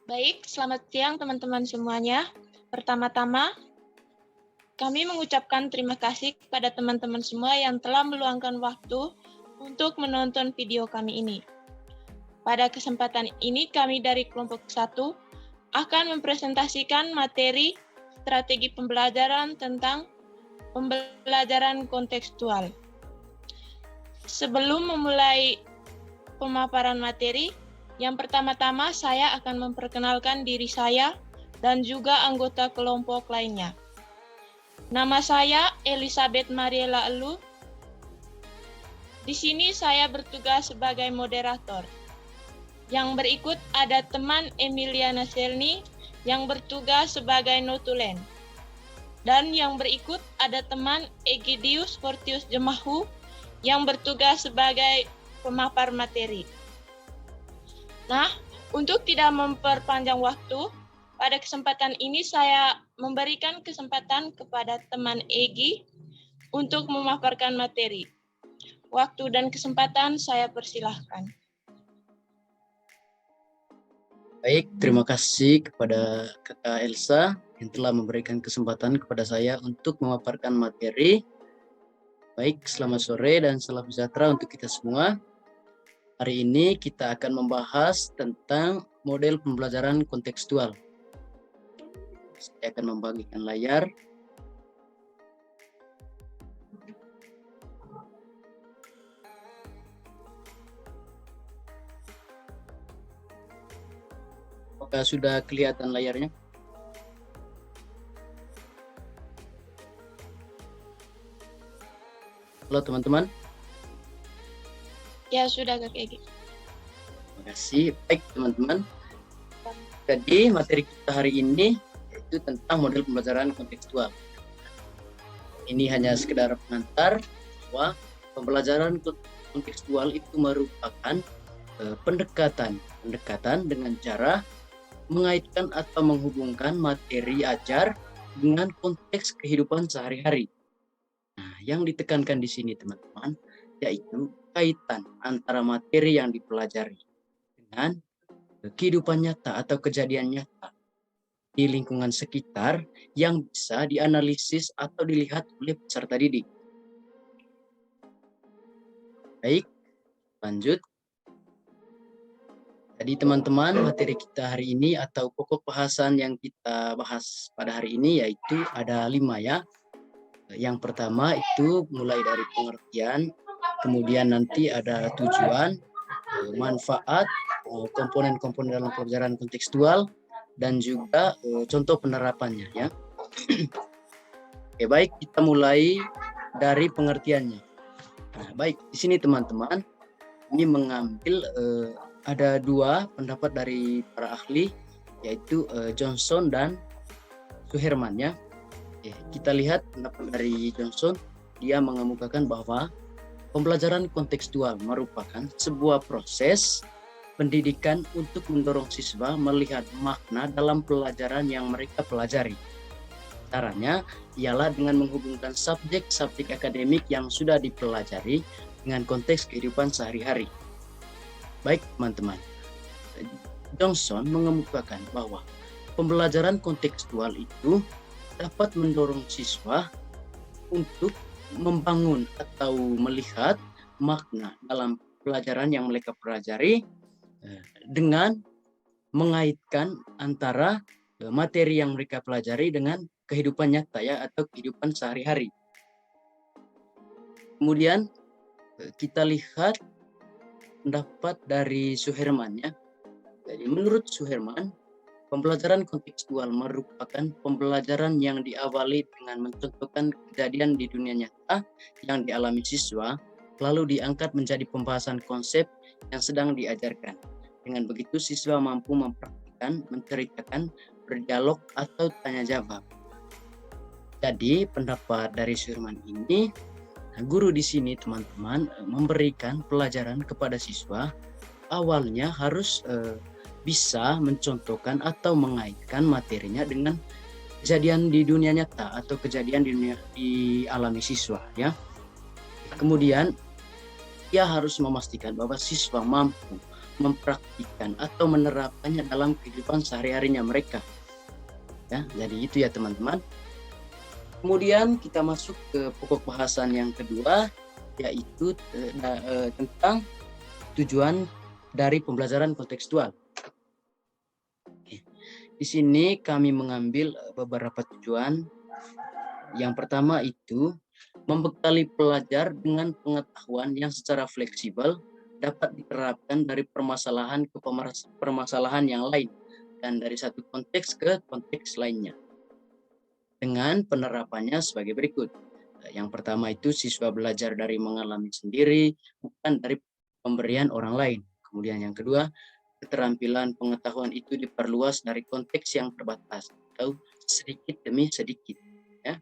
Baik, selamat siang teman-teman semuanya. Pertama-tama, kami mengucapkan terima kasih kepada teman-teman semua yang telah meluangkan waktu untuk menonton video kami ini. Pada kesempatan ini, kami dari kelompok 1 akan mempresentasikan materi strategi pembelajaran tentang pembelajaran kontekstual. Sebelum memulai pemaparan materi, yang pertama-tama saya akan memperkenalkan diri saya dan juga anggota kelompok lainnya. Nama saya Elizabeth Mariela Elu. Di sini saya bertugas sebagai moderator. Yang berikut ada teman Emiliana Selni yang bertugas sebagai notulen. Dan yang berikut ada teman Egidius Fortius Jemahu yang bertugas sebagai pemapar materi. Nah, untuk tidak memperpanjang waktu, pada kesempatan ini saya memberikan kesempatan kepada teman Egi untuk memaparkan materi. Waktu dan kesempatan saya persilahkan. Baik, terima kasih kepada Kakak Elsa yang telah memberikan kesempatan kepada saya untuk memaparkan materi. Baik, selamat sore dan salam sejahtera untuk kita semua. Hari ini kita akan membahas tentang model pembelajaran kontekstual. Saya akan membagikan layar. Apakah sudah kelihatan layarnya? Halo teman-teman. Ya, sudah Kak Egi. Terima kasih. Baik teman-teman. Jadi materi kita hari ini yaitu tentang model pembelajaran kontekstual. Ini hanya sekedar pengantar bahwa pembelajaran kontekstual itu merupakan pendekatan dengan cara mengaitkan atau menghubungkan materi ajar dengan konteks kehidupan sehari-hari. Nah, yang ditekankan di sini teman-teman yaitu kaitan antara materi yang dipelajari dengan kehidupan nyata atau kejadian nyata di lingkungan sekitar yang bisa dianalisis atau dilihat oleh peserta didik. Baik, lanjut. Jadi teman-teman, materi kita hari ini atau pokok bahasan yang kita bahas pada hari ini yaitu ada 5 ya. Yang pertama itu mulai dari pengertian, kemudian nanti ada tujuan, manfaat, komponen-komponen dalam pembelajaran kontekstual, dan juga contoh penerapannya ya. Oke, baik, kita mulai dari pengertiannya. Nah, baik, di sini teman-teman ini mengambil ada 2 pendapat dari para ahli yaitu Johnson dan Suherman ya. Kita lihat pendapat dari Johnson, dia mengemukakan bahwa pembelajaran kontekstual merupakan sebuah proses pendidikan untuk mendorong siswa melihat makna dalam pelajaran yang mereka pelajari. Caranya ialah dengan menghubungkan subjek-subjek akademik yang sudah dipelajari dengan konteks kehidupan sehari-hari. Baik teman-teman, Johnson mengemukakan bahwa pembelajaran kontekstual itu dapat mendorong siswa untuk membangun atau melihat makna dalam pelajaran yang mereka pelajari dengan mengaitkan antara materi yang mereka pelajari dengan kehidupan nyata ya atau kehidupan sehari-hari. Kemudian kita lihat pendapat dari Suherman ya. Jadi menurut Suherman, pembelajaran kontekstual merupakan pembelajaran yang diawali dengan mencontohkan kejadian di dunia nyata yang dialami siswa, lalu diangkat menjadi pembahasan konsep yang sedang diajarkan. Dengan begitu siswa mampu mempraktikkan, menceritakan, berdialog atau tanya jawab. Jadi pendapat dari Suherman ini, guru di sini teman-teman memberikan pelajaran kepada siswa, awalnya harus bisa mencontohkan atau mengaitkan materinya dengan kejadian di dunia nyata atau kejadian dialami siswa ya. Kemudian ia harus memastikan bahwa siswa mampu mempraktikkan atau menerapkannya dalam kehidupan sehari-harinya mereka. Ya, jadi itu ya teman-teman. Kemudian kita masuk ke pokok bahasan yang kedua, yaitu tentang tujuan dari pembelajaran kontekstual. Di sini kami mengambil beberapa tujuan. Yang pertama itu membekali pelajar dengan pengetahuan yang secara fleksibel dapat diterapkan dari permasalahan ke permasalahan yang lain dan dari satu konteks ke konteks lainnya. Dengan penerapannya sebagai berikut. Yang pertama itu siswa belajar dari mengalami sendiri, bukan dari pemberian orang lain. Kemudian yang kedua, keterampilan pengetahuan itu diperluas dari konteks yang terbatas atau sedikit demi sedikit. Ya.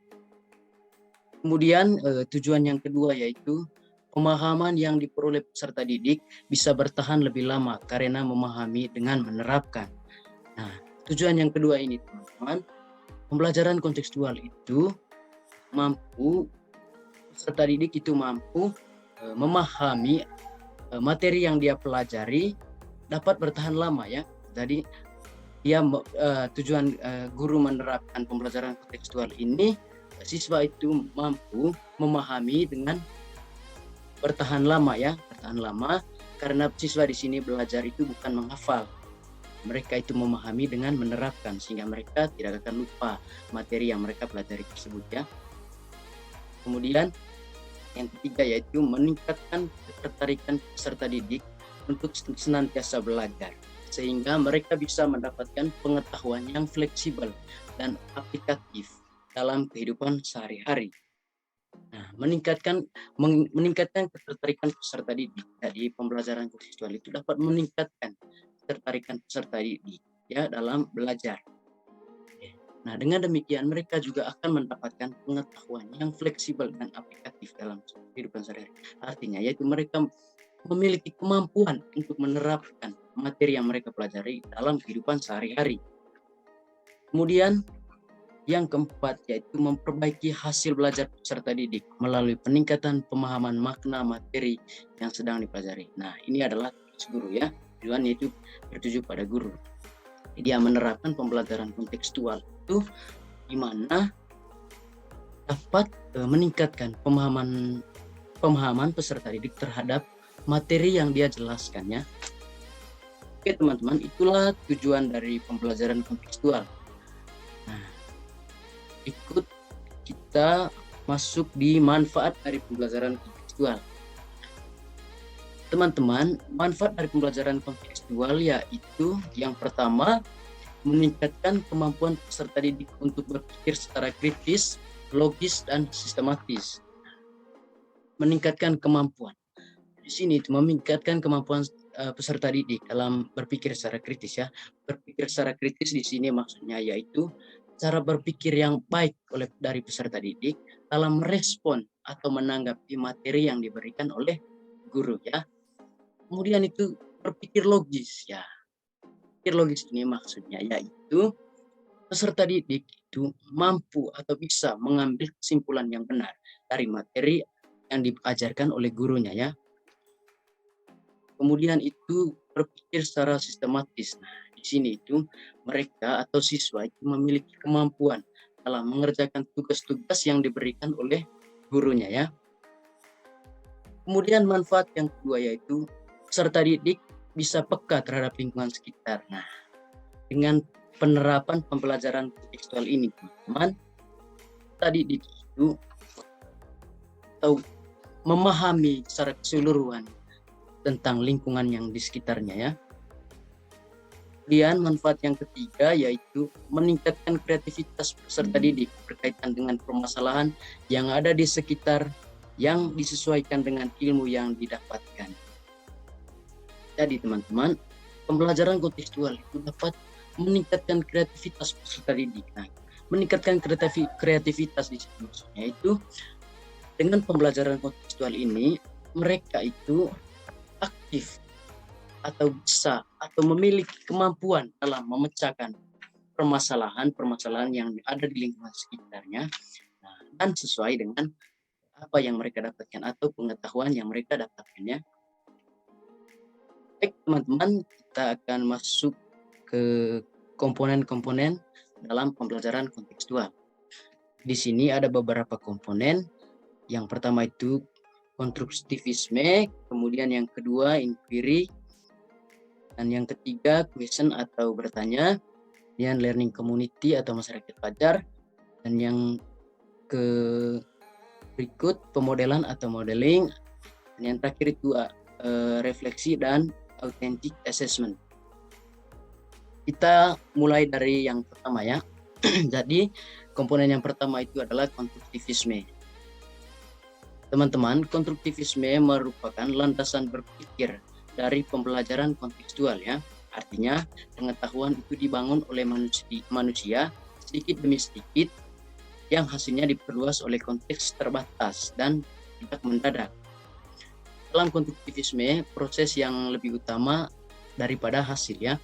Kemudian tujuan yang kedua yaitu pemahaman yang diperoleh peserta didik bisa bertahan lebih lama karena memahami dengan menerapkan. Nah, tujuan yang kedua ini teman-teman, pembelajaran kontekstual itu mampu peserta didik itu mampu memahami materi yang dia pelajari dapat bertahan lama ya. Jadi dia tujuan guru menerapkan pembelajaran kontekstual ini, siswa itu mampu memahami dengan bertahan lama ya, bertahan lama karena siswa di sini belajar itu bukan menghafal. Mereka itu memahami dengan menerapkan sehingga mereka tidak akan lupa materi yang mereka pelajari tersebut ya. Kemudian yang ketiga yaitu meningkatkan ketertarikan peserta didik untuk senantiasa belajar sehingga mereka bisa mendapatkan pengetahuan yang fleksibel dan aplikatif dalam kehidupan sehari-hari. Nah, meningkatkan ketertarikan peserta didik. Jadi pembelajaran kontekstual itu dapat meningkatkan ketertarikan peserta didik ya dalam belajar. Nah, dengan demikian mereka juga akan mendapatkan pengetahuan yang fleksibel dan aplikatif dalam kehidupan sehari-hari. Artinya yaitu mereka memiliki kemampuan untuk menerapkan materi yang mereka pelajari dalam kehidupan sehari-hari. Kemudian yang keempat yaitu memperbaiki hasil belajar peserta didik melalui peningkatan pemahaman makna materi yang sedang dipelajari. Nah, ini adalah guru ya. Tujuan yaitu bertuju pada guru. Dia menerapkan pembelajaran kontekstual itu di mana dapat meningkatkan pemahaman peserta didik terhadap materi yang dia jelaskan ya. Oke teman-teman, itulah tujuan dari pembelajaran kontekstual. Nah, ikut kita masuk di manfaat dari pembelajaran kontekstual. Teman-teman, manfaat dari pembelajaran kontekstual yaitu yang pertama, meningkatkan kemampuan peserta didik untuk berpikir secara kritis, logis, dan sistematis. Meningkatkan kemampuan. Di sini itu meningkatkan kemampuan peserta didik dalam berpikir secara kritis ya. Berpikir secara kritis di sini maksudnya yaitu cara berpikir yang baik dari peserta didik dalam merespon atau menanggapi materi yang diberikan oleh guru ya. Kemudian itu berpikir logis ya. Berpikir logis ini maksudnya yaitu peserta didik itu mampu atau bisa mengambil kesimpulan yang benar dari materi yang diajarkan oleh gurunya ya. Kemudian itu berpikir secara sistematis. Nah, di sini itu mereka atau siswa itu memiliki kemampuan dalam mengerjakan tugas-tugas yang diberikan oleh gurunya ya. Kemudian manfaat yang kedua yaitu peserta didik bisa peka terhadap lingkungan sekitar. Nah, dengan penerapan pembelajaran kontekstual ini, teman-teman, tadi itu tahu memahami secara keseluruhan tentang lingkungan yang di sekitarnya ya. Kemudian manfaat yang ketiga yaitu meningkatkan kreativitas peserta didik berkaitan dengan permasalahan yang ada di sekitar yang disesuaikan dengan ilmu yang didapatkan. Jadi teman-teman, pembelajaran kontekstual itu dapat meningkatkan kreativitas peserta didik. Nah, meningkatkan kreativitas di sini maksudnya itu dengan pembelajaran kontekstual ini mereka itu aktif atau bisa atau memiliki kemampuan dalam memecahkan permasalahan yang ada di lingkungan sekitarnya dan sesuai dengan apa yang mereka dapatkan atau pengetahuan yang mereka dapatkannya. Baik teman-teman, kita akan masuk ke komponen-komponen dalam pembelajaran kontekstual. Di sini ada beberapa komponen. Yang pertama itu konstruktivisme, kemudian yang kedua inquiry, dan yang ketiga question atau bertanya, kemudian learning community atau masyarakat belajar, dan yang berikut pemodelan atau modeling, dan yang terakhir itu refleksi dan authentic assessment. Kita mulai dari yang pertama ya. Jadi komponen yang pertama itu adalah konstruktivisme. Teman-teman, konstruktivisme merupakan landasan berpikir dari pembelajaran kontekstual ya. Artinya pengetahuan itu dibangun oleh manusia sedikit demi sedikit yang hasilnya diperluas oleh konteks terbatas dan tidak mendadak. Dalam konstruktivisme, proses yang lebih utama daripada hasil ya.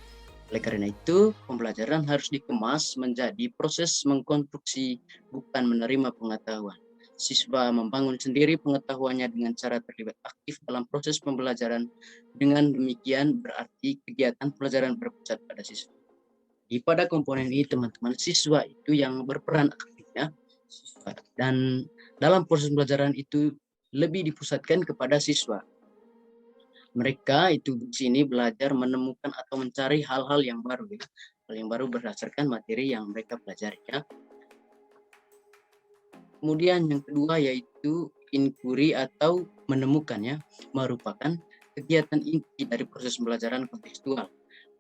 Oleh karena itu, pembelajaran harus dikemas menjadi proses mengkonstruksi, bukan menerima pengetahuan. Siswa membangun sendiri pengetahuannya dengan cara terlibat aktif dalam proses pembelajaran. Dengan demikian berarti kegiatan pelajaran berpusat pada siswa. Pada komponen ini teman-teman, siswa itu yang berperan aktif ya. Dan dalam proses pembelajaran itu lebih dipusatkan kepada siswa. Mereka itu di sini belajar menemukan atau mencari hal-hal yang baru ya. Hal yang baru berdasarkan materi yang mereka pelajari ya. Kemudian yang kedua yaitu inquiry atau menemukan ya, merupakan kegiatan inti dari proses pembelajaran kontekstual.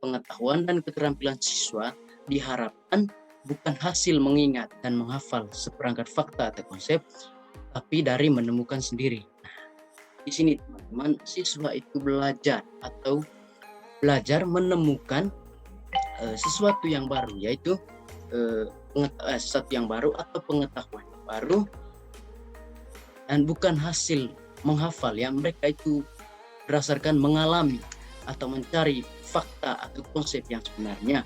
Pengetahuan dan keterampilan siswa diharapkan bukan hasil mengingat dan menghafal seperangkat fakta atau konsep, tapi dari menemukan sendiri. Di sini teman-teman, siswa itu belajar menemukan sesuatu yang baru, yaitu sesuatu yang baru atau pengetahuan yang baru, dan bukan hasil menghafal ya. Mereka itu berdasarkan mengalami atau mencari fakta atau konsep yang sebenarnya.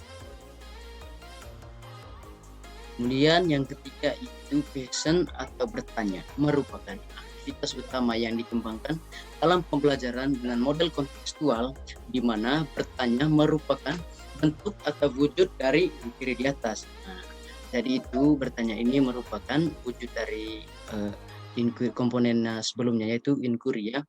Kemudian yang ketiga itu question atau bertanya, merupakan aktivitas utama yang dikembangkan dalam pembelajaran dengan model kontekstual, di mana bertanya merupakan bentuk atau wujud dari inquiry di atas. Nah, jadi itu bertanya ini merupakan wujud dari komponen sebelumnya yaitu inquiry ya.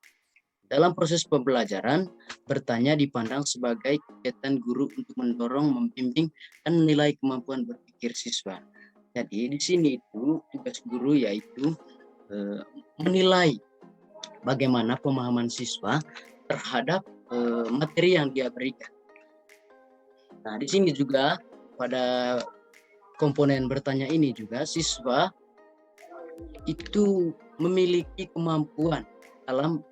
Dalam proses pembelajaran, bertanya dipandang sebagai kegiatan guru untuk mendorong, membimbing, dan menilai kemampuan berpikir siswa. Jadi di sini itu tugas guru yaitu menilai bagaimana pemahaman siswa terhadap materi yang dia berikan. Nah, di sini juga pada komponen bertanya ini juga siswa itu memiliki kemampuan dalam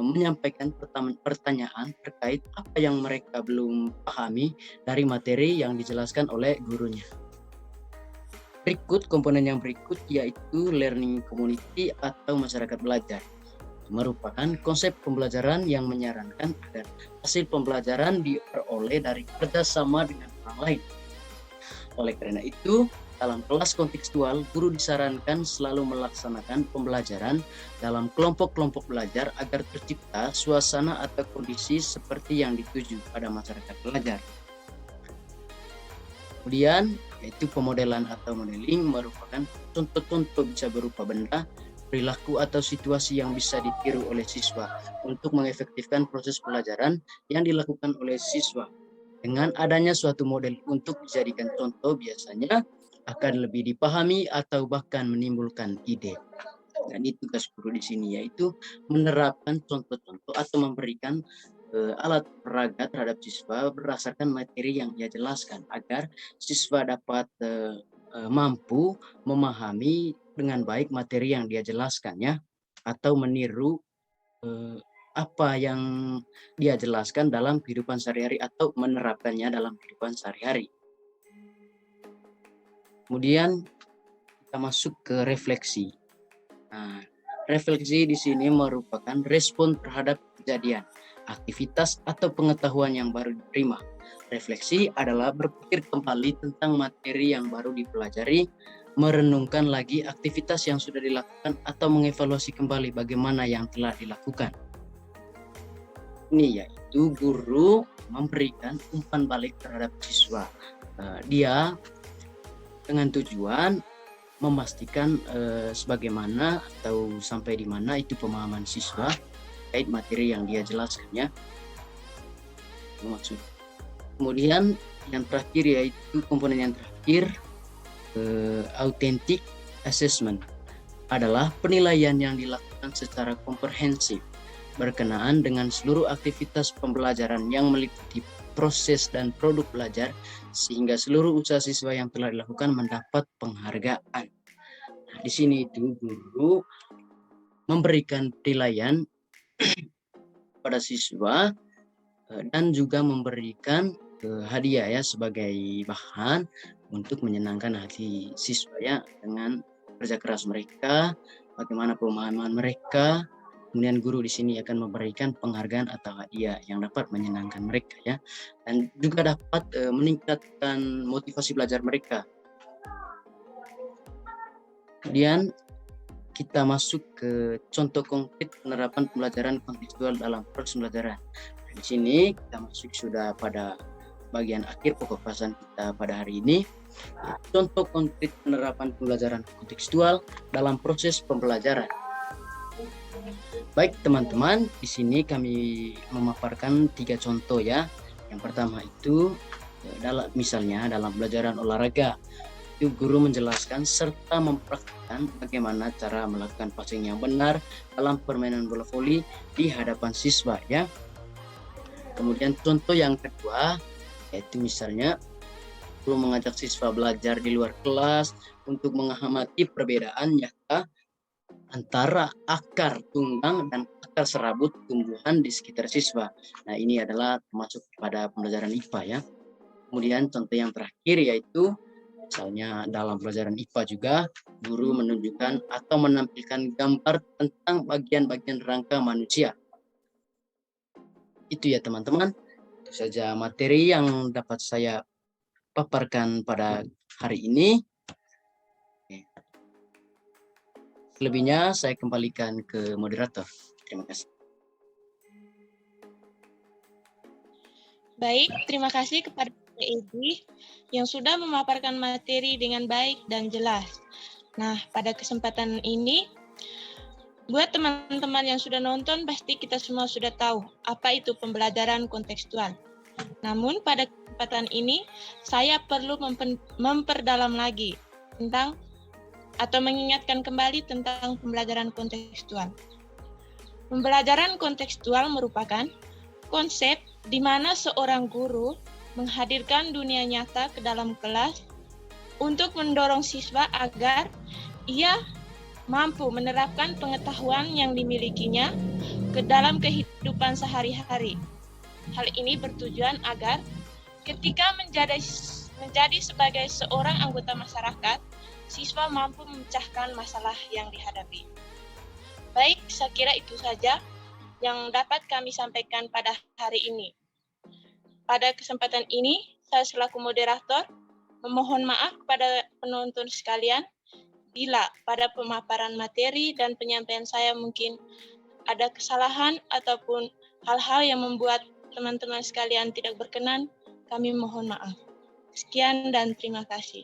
menyampaikan pertanyaan terkait apa yang mereka belum pahami dari materi yang dijelaskan oleh gurunya. Berikut komponen yang berikut yaitu learning community atau masyarakat belajar. Merupakan konsep pembelajaran yang menyarankan agar hasil pembelajaran diperoleh dari kerjasama dengan orang lain. Oleh karena itu, dalam kelas kontekstual, guru disarankan selalu melaksanakan pembelajaran dalam kelompok-kelompok belajar agar tercipta suasana atau kondisi seperti yang dituju pada masyarakat belajar. Kemudian, yaitu pemodelan atau modeling merupakan contoh-contoh bisa berupa benda, perilaku atau situasi yang bisa ditiru oleh siswa untuk mengefektifkan proses pelajaran yang dilakukan oleh siswa. Dengan adanya suatu model untuk dijadikan contoh biasanya akan lebih dipahami atau bahkan menimbulkan ide. Dan itu tugas guru di sini yaitu menerapkan contoh-contoh atau memberikan alat peraga terhadap siswa berdasarkan materi yang dia jelaskan agar siswa dapat mampu memahami dengan baik materi yang dia jelaskan ya, atau meniru apa yang dia jelaskan dalam kehidupan sehari-hari atau menerapkannya dalam kehidupan sehari-hari. Kemudian kita masuk ke refleksi. Nah, refleksi di sini merupakan respon terhadap kejadian, aktivitas atau pengetahuan yang baru diterima. Refleksi adalah berpikir kembali tentang materi yang baru dipelajari, merenungkan lagi aktivitas yang sudah dilakukan atau mengevaluasi kembali bagaimana yang telah dilakukan. ini, yaitu guru memberikan umpan balik terhadap siswa. Dia dengan tujuan memastikan sebagaimana atau sampai di mana itu pemahaman siswa terkait materi yang dia jelaskan, ya. Maksud. Kemudian yang terakhir, yaitu komponen yang terakhir, authentic assessment, adalah penilaian yang dilakukan secara komprehensif berkenaan dengan seluruh aktivitas pembelajaran yang meliputi proses dan produk belajar, sehingga seluruh usaha siswa yang telah dilakukan mendapat penghargaan. Nah, di sini itu guru memberikan penilaian pada siswa dan juga memberikan hadiah, ya, sebagai bahan untuk menyenangkan hati siswa, ya, dengan kerja keras mereka, bagaimana pemahaman mereka. Kemudian guru di sini akan memberikan penghargaan atau hadiah yang dapat menyenangkan mereka, ya, dan juga dapat meningkatkan motivasi belajar mereka. Kemudian kita masuk ke contoh konkret penerapan pembelajaran kontekstual dalam proses pembelajaran. Di sini kita masuk sudah pada bagian akhir pokok bahasan kita pada hari ini. Contoh konkret penerapan pembelajaran kontekstual dalam proses pembelajaran. Baik teman-teman, di sini kami memaparkan 3 contoh, ya. Yang pertama itu misalnya dalam pembelajaran olahraga, itu guru menjelaskan serta mempraktikkan bagaimana cara melakukan passing yang benar dalam permainan bola voli di hadapan siswa, ya. Kemudian contoh yang kedua, yaitu misalnya guru mengajak siswa belajar di luar kelas untuk mengamati perbedaan nyata antara akar tunggang dan akar serabut tumbuhan di sekitar siswa. Nah, ini adalah termasuk pada pembelajaran IPA, ya. Kemudian contoh yang terakhir, yaitu misalnya dalam pelajaran IPA juga guru menunjukkan atau menampilkan gambar tentang bagian-bagian rangka manusia. Itu, ya teman-teman, itu saja materi yang dapat saya paparkan pada hari ini. Selebihnya saya kembalikan ke moderator. Terima kasih. Baik, terima kasih kepada Pak Edi yang sudah memaparkan materi dengan baik dan jelas. Nah, pada kesempatan ini, buat teman-teman yang sudah nonton, pasti kita semua sudah tahu apa itu pembelajaran kontekstual. Namun, pada kesempatan ini, saya perlu memperdalam lagi tentang atau mengingatkan kembali tentang pembelajaran kontekstual. Pembelajaran kontekstual merupakan konsep di mana seorang guru menghadirkan dunia nyata ke dalam kelas untuk mendorong siswa agar ia mampu menerapkan pengetahuan yang dimilikinya ke dalam kehidupan sehari-hari. Hal ini bertujuan agar ketika menjadi sebagai seorang anggota masyarakat, siswa mampu memecahkan masalah yang dihadapi. Baik, saya kira itu saja yang dapat kami sampaikan pada hari ini. Pada kesempatan ini, saya selaku moderator memohon maaf kepada penonton sekalian bila pada pemaparan materi dan penyampaian saya mungkin ada kesalahan ataupun hal-hal yang membuat teman-teman sekalian tidak berkenan, kami mohon maaf. Sekian dan terima kasih.